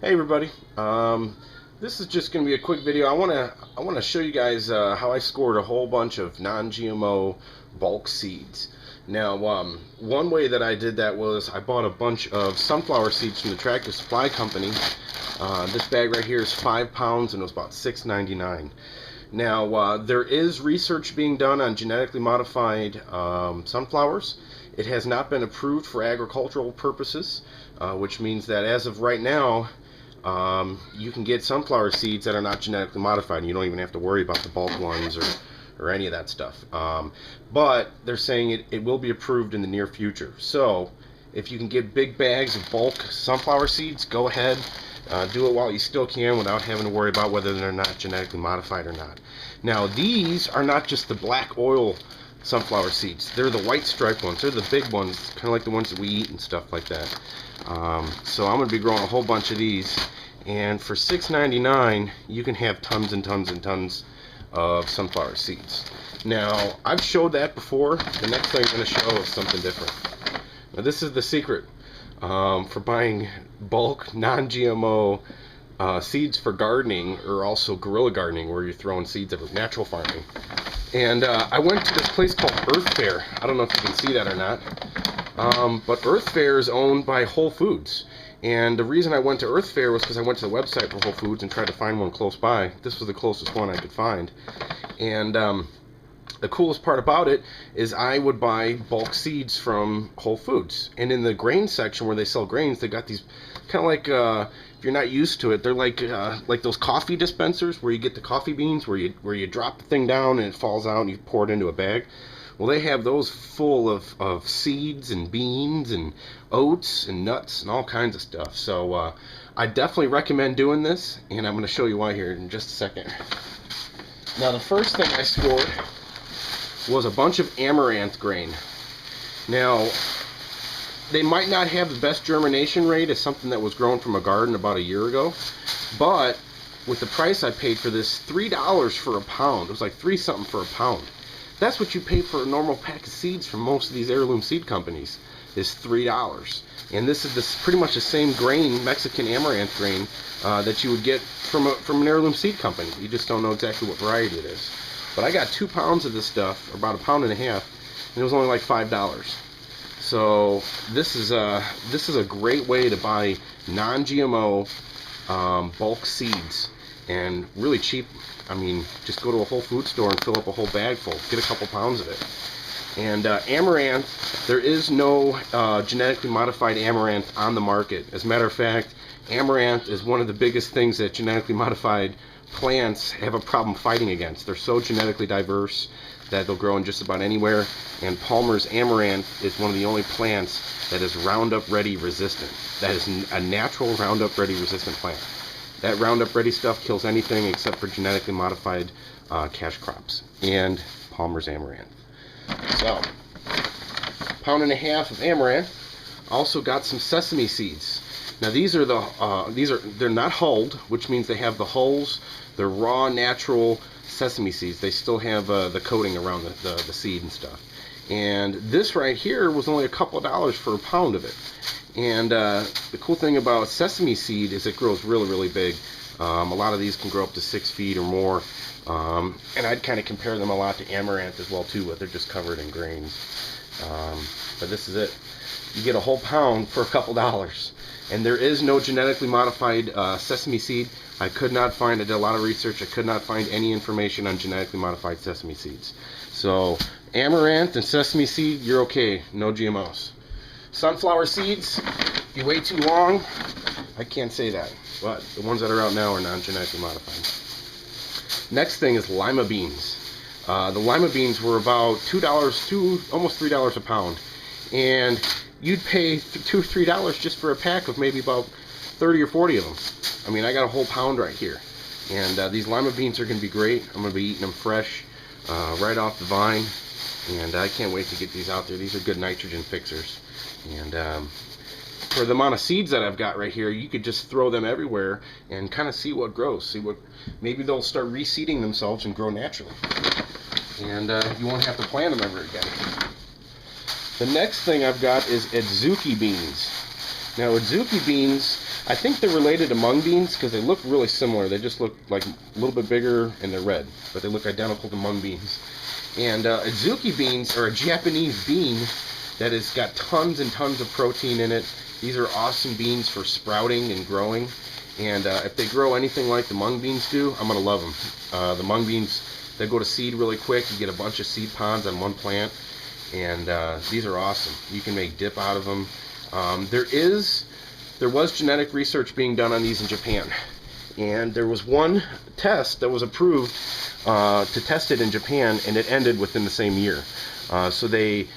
Hey everybody. This is just going to be a quick video. I want to show you guys how I scored a whole bunch of non-GMO bulk seeds. Now, one way that I did that was I bought a bunch of sunflower seeds from the Tractor Supply Company. This bag right here is 5 pounds and it was about $6.99. Now, there is research being done on genetically modified sunflowers. It has not been approved for agricultural purposes, which means that as of right now, you can get sunflower seeds that are not genetically modified, and you don't even have to worry about the bulk ones or any of that stuff. But they're saying it will be approved in the near future. So if you can get big bags of bulk sunflower seeds, go ahead. Do it while you still can without having to worry about whether they're not genetically modified or not. Now, these are not just the black oil sunflower seeds. They're the white striped ones. They're the big ones, kind of like the ones that we eat and stuff like that. So I'm going to be growing a whole bunch of these. And for $6.99, you can have tons and tons and tons of sunflower seeds. Now, I've showed that before. The next thing I'm going to show is something different. Now, this is the secret for buying bulk non-GMO seeds for gardening, or also guerrilla gardening, where you're throwing seeds of natural farming. And I went to this place called Earth Fare. I don't know if you can see that or not. But Earth Fare is owned by Whole Foods. And the reason I went to Earth Fare was because I went to the website for Whole Foods and tried to find one close by. This was the closest one I could find. And the coolest part about it is I would buy bulk seeds from Whole Foods. And in the grain section where they sell grains, they got these kind of like, if you're not used to it, they're like those coffee dispensers where you get the coffee beans, where you drop the thing down and it falls out and you pour it into a bag. Well, they have those full of seeds and beans and oats and nuts and all kinds of stuff. So I definitely recommend doing this, and I'm going to show you why here in just a second. Now, the first thing I scored was a bunch of Amaranth Grain. Now, they might not have the best germination rate as something that was grown from a garden about a year ago, but with the price I paid for this, $3 for a pound. It was like $3 something for a pound. That's what you pay for a normal pack of seeds from most of these heirloom seed companies, is $3. And this is pretty much the same grain, Mexican Amaranth Grain, that you would get from an heirloom seed company. You just don't know exactly what variety it is. But I got 2 pounds of this stuff, about 1.5 pounds, and it was only like $5. So this is a great way to buy non-GMO bulk seeds, and really cheap. I mean, just go to a Whole Foods store and fill up a whole bag full. Get a couple pounds of it. And amaranth, there is no genetically modified amaranth on the market. As a matter of fact, amaranth is one of the biggest things that genetically modified plants have a problem fighting against. They're so genetically diverse that they'll grow in just about anywhere. And Palmer's amaranth is one of the only plants that is Roundup Ready resistant. That is a natural Roundup Ready resistant plant. That Roundup Ready stuff kills anything except for genetically modified cash crops and Palmer's amaranth. So, 1.5 pounds of amaranth. Also got some sesame seeds. Now these are they're not hulled, which means they have the hulls. They're raw, natural sesame seeds. They still have the coating around the seed and stuff. And this right here was only a couple of dollars for a pound of it. And the cool thing about sesame seed is it grows really, really big. A lot of these can grow up to 6 feet or more. And I'd kind of compare them a lot to amaranth as well too, but they're just covered in grains. But this is it. You get a whole pound for a couple dollars. And there is no genetically modified sesame seed. I could not find, I did a lot of research, I could not find any information on genetically modified sesame seeds. So amaranth and sesame seed, you're okay, no GMOs. Sunflower seeds, if you wait too long, I can't say that, but the ones that are out now are non-genetically modified. Next thing is lima beans. The lima beans were about $2 almost $3 a pound, and you'd pay $2 or $3 just for a pack of maybe about 30 or 40 of them. I mean, I got a whole pound right here, and these lima beans are going to be great. I'm going to be eating them fresh, right off the vine, and I can't wait to get these out there. These are good nitrogen fixers. And for the amount of seeds that I've got right here, you could just throw them everywhere and kind of see what grows. See what, maybe they'll start reseeding themselves and grow naturally. And you won't have to plant them ever again. The next thing I've got is Atsuki Beans. Now, Atsuki Beans I think they're related to mung beans because they look really similar. They just look like a little bit bigger and they're red, but they look identical to mung beans. And Atsuki beans are a Japanese bean that has got tons and tons of protein in it. These are awesome beans for sprouting and growing. And if they grow anything like the mung beans do, I'm going to love them. The mung beans, they go to seed really quick. You get a bunch of seed pods on one plant. And these are awesome. You can make dip out of them. There was genetic research being done on these in Japan. And there was one test that was approved to test it in Japan, and it ended within the same year. So they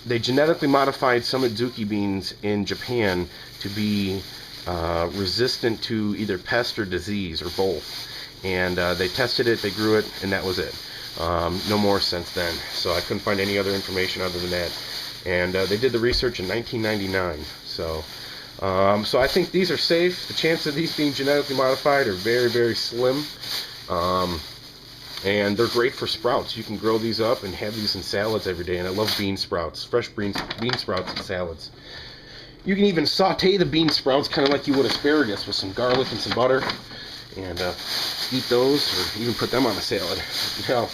genetically modified some Atsuki beans in Japan to be resistant to either pest or disease or both. And they tested it, they grew it, and that was it. No more since then. So I couldn't find any other information other than that. And they did the research in 1999. So I think these are safe. The chance of these being genetically modified are very, very slim. And they're great for sprouts. You can grow these up and have these in salads every day. And I love bean sprouts, fresh bean sprouts in salads. You can even saute the bean sprouts kind of like you would asparagus with some garlic and some butter. And eat those, or even put them on a salad. Now,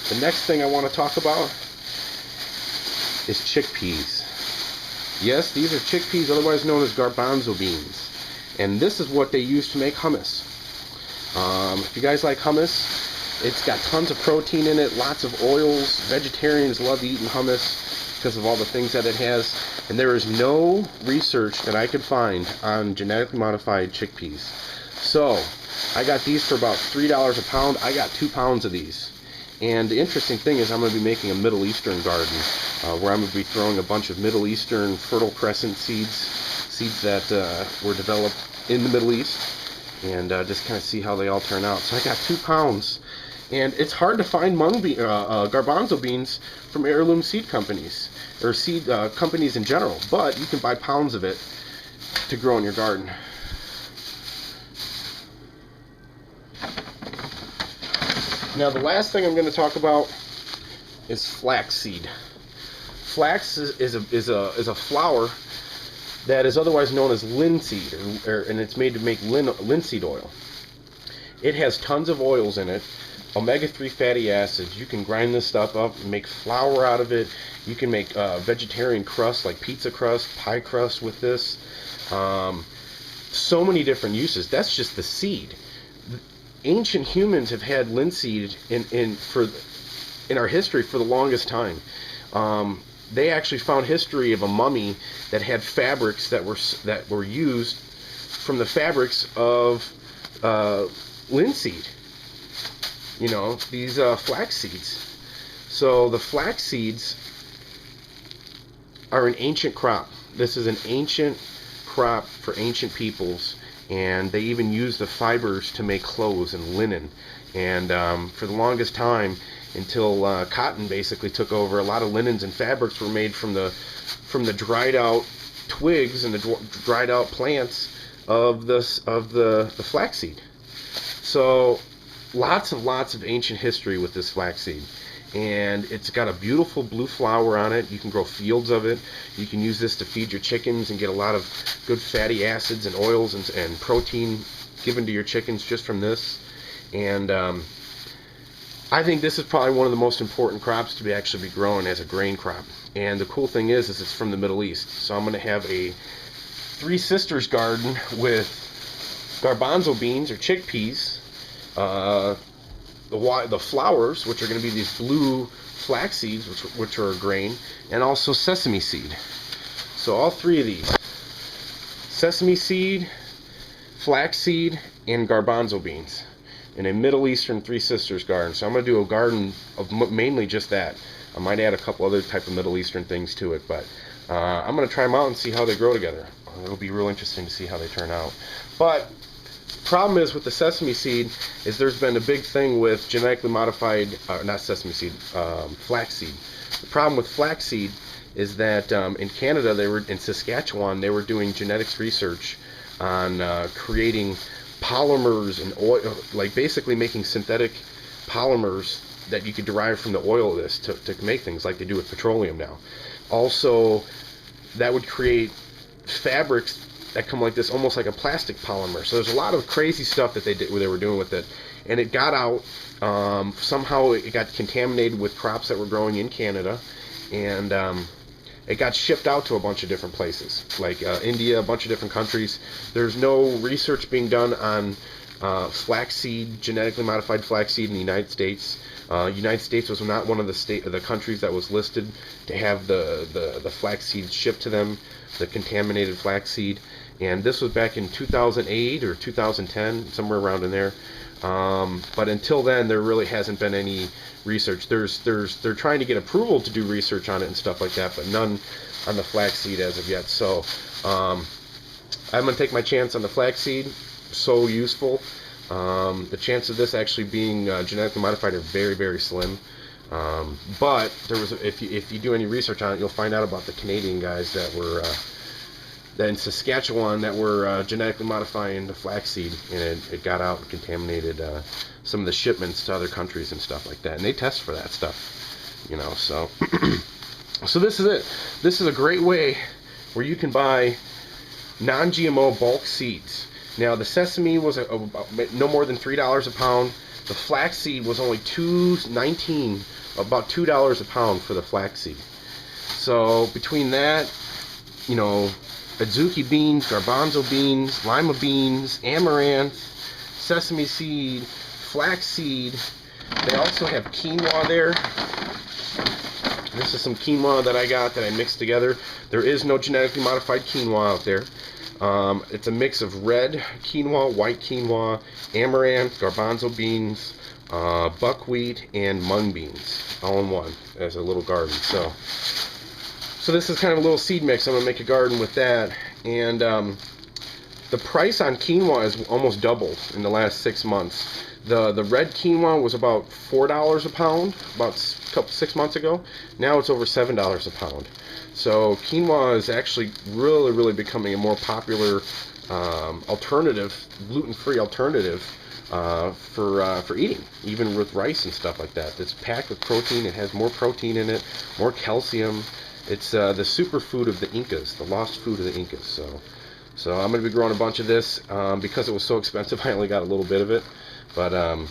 the next thing I want to talk about is chickpeas. Yes, these are chickpeas, otherwise known as garbanzo beans. And this is what they use to make hummus. If you guys like hummus, it's got tons of protein in it, lots of oils. Vegetarians love eating hummus because of all the things that it has. And there is no research that I could find on genetically modified chickpeas. So, I got these for about $3 a pound. I got 2 pounds of these. And the interesting thing is I'm going to be making a Middle Eastern garden where I'm going to be throwing a bunch of Middle Eastern Fertile Crescent seeds that were developed in the Middle East, and just kind of see how they all turn out. So I got 2 pounds, and it's hard to find garbanzo beans from heirloom seed companies, or seed companies in general, but you can buy pounds of it to grow in your garden. Now the last thing I'm going to talk about is flax seed. Flax is a flower that is otherwise known as linseed, and it's made to make linseed oil. It has tons of oils in it, omega-3 fatty acids. You can grind this stuff up and make flour out of it. You can make vegetarian crust like pizza crust, pie crust with this. So many different uses. That's just the seed. Ancient humans have had linseed in our history for the longest time. They actually found history of a mummy that had fabrics that were used from the fabrics of linseed. You know, these flax seeds. So the flax seeds are an ancient crop. This is an ancient crop for ancient peoples. And they even used the fibers to make clothes and linen. And for the longest time, until cotton basically took over, a lot of linens and fabrics were made from the dried out twigs and the dried out plants of the flaxseed. So lots of ancient history with this flaxseed. And it's got a beautiful blue flower on it. You can grow fields of it. You can use this to feed your chickens and get a lot of good fatty acids and oils and protein given to your chickens just from this. And I think this is probably one of the most important crops to actually be grown as a grain crop. And the cool thing is it's from the Middle East. So I'm going to have a Three Sisters garden with garbanzo beans or chickpeas, the flowers, which are going to be these blue flax seeds, which are a grain, and also sesame seed. So all 3 of these: sesame seed, flax seed, and garbanzo beans in a Middle Eastern Three Sisters garden. So I'm going to do a garden of mainly just that. I might add a couple other type of Middle Eastern things to it, but I'm going to try them out and see how they grow together. It'll be real interesting to see how they turn out. But problem is with the sesame seed is there's been a big thing with genetically modified, not sesame seed, flax seed. The problem with flax seed is that in Canada, in Saskatchewan, they were doing genetics research on creating polymers and oil, like basically making synthetic polymers that you could derive from the oil of this to make things like they do with petroleum now. Also, that would create fabrics that come like this, almost like a plastic polymer. So there's a lot of crazy stuff that they were doing with it, and it got out. Somehow it got contaminated with crops that were growing in Canada, and it got shipped out to a bunch of different places, like India, a bunch of different countries. There's no research being done on flaxseed, genetically modified flaxseed in the United States. United States was not one of the countries that was listed to have the flaxseed shipped to them, the contaminated flaxseed. And this was back in 2008 or 2010, somewhere around in there. But until then, there really hasn't been any research. They're trying to get approval to do research on it and stuff like that, but none on the flaxseed as of yet. So I'm gonna take my chance on the flaxseed. So useful. The chance of this actually being genetically modified are very, very slim. But there was, if you do any research on it, you'll find out about the Canadian guys that were in Saskatchewan that were genetically modifying the flaxseed, and it got out and contaminated some of the shipments to other countries and stuff like that. And they test for that stuff, you know. So, so this is it. This is a great way where you can buy non-GMO bulk seeds. Now the sesame was no more than $3 a pound. The flaxseed was only $2.19, about $2 a pound for the flaxseed. So between that, you know, Atsuki beans, garbanzo beans, lima beans, amaranth, sesame seed, flaxseed. They also have quinoa there. This is some quinoa that I got that I mixed together. There is no genetically modified quinoa out there. It's a mix of red quinoa, white quinoa, amaranth, garbanzo beans, buckwheat, and mung beans, all in one as a little garden. So this is kind of a little seed mix. I'm going to make a garden with that. And the price on quinoa has almost doubled in the last 6 months. The red quinoa was about $4 a pound about 6 months ago. Now it's over $7 a pound. So quinoa is actually really becoming a more popular alternative, gluten-free alternative for eating, even with rice and stuff like that. It's packed with protein. It has more protein in it, more calcium. It's the superfood of the Incas, the lost food of the Incas. So I'm going to be growing a bunch of this. Because it was so expensive, I only got a little bit of it. But I'll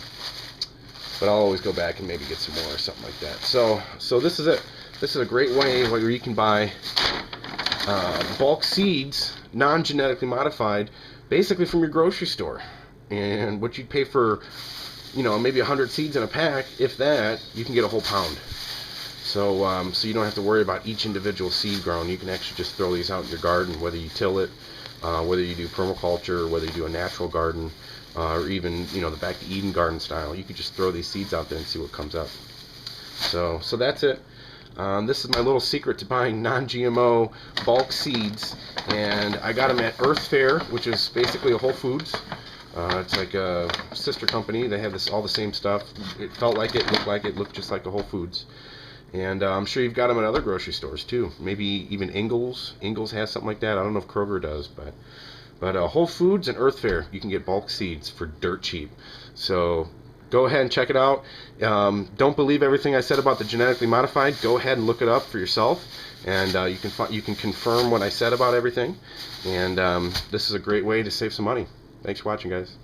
always go back and maybe get some more or something like that. So this is it. This is a great way where you can buy bulk seeds, non-genetically modified, basically from your grocery store. And what you'd pay for, you know, maybe 100 seeds in a pack, if that, you can get a whole pound. So so you don't have to worry about each individual seed grown. You can actually just throw these out in your garden, whether you till it, whether you do permaculture, or whether you do a natural garden, or even, you know, the Back to Eden garden style. You could just throw these seeds out there and see what comes up. So that's it. This is my little secret to buying non-GMO bulk seeds, and I got them at Earth Fare, which is basically a Whole Foods. It's like a sister company. They have all the same stuff. It felt like it, looked just like a Whole Foods. And I'm sure you've got them at other grocery stores too. Maybe even Ingles. Ingles has something like that. I don't know if Kroger does, but Whole Foods and Earth Fare, you can get bulk seeds for dirt cheap. So go ahead and check it out. Don't believe everything I said about the genetically modified. Go ahead and look it up for yourself, and you can confirm what I said about everything. And this is a great way to save some money. Thanks for watching, guys.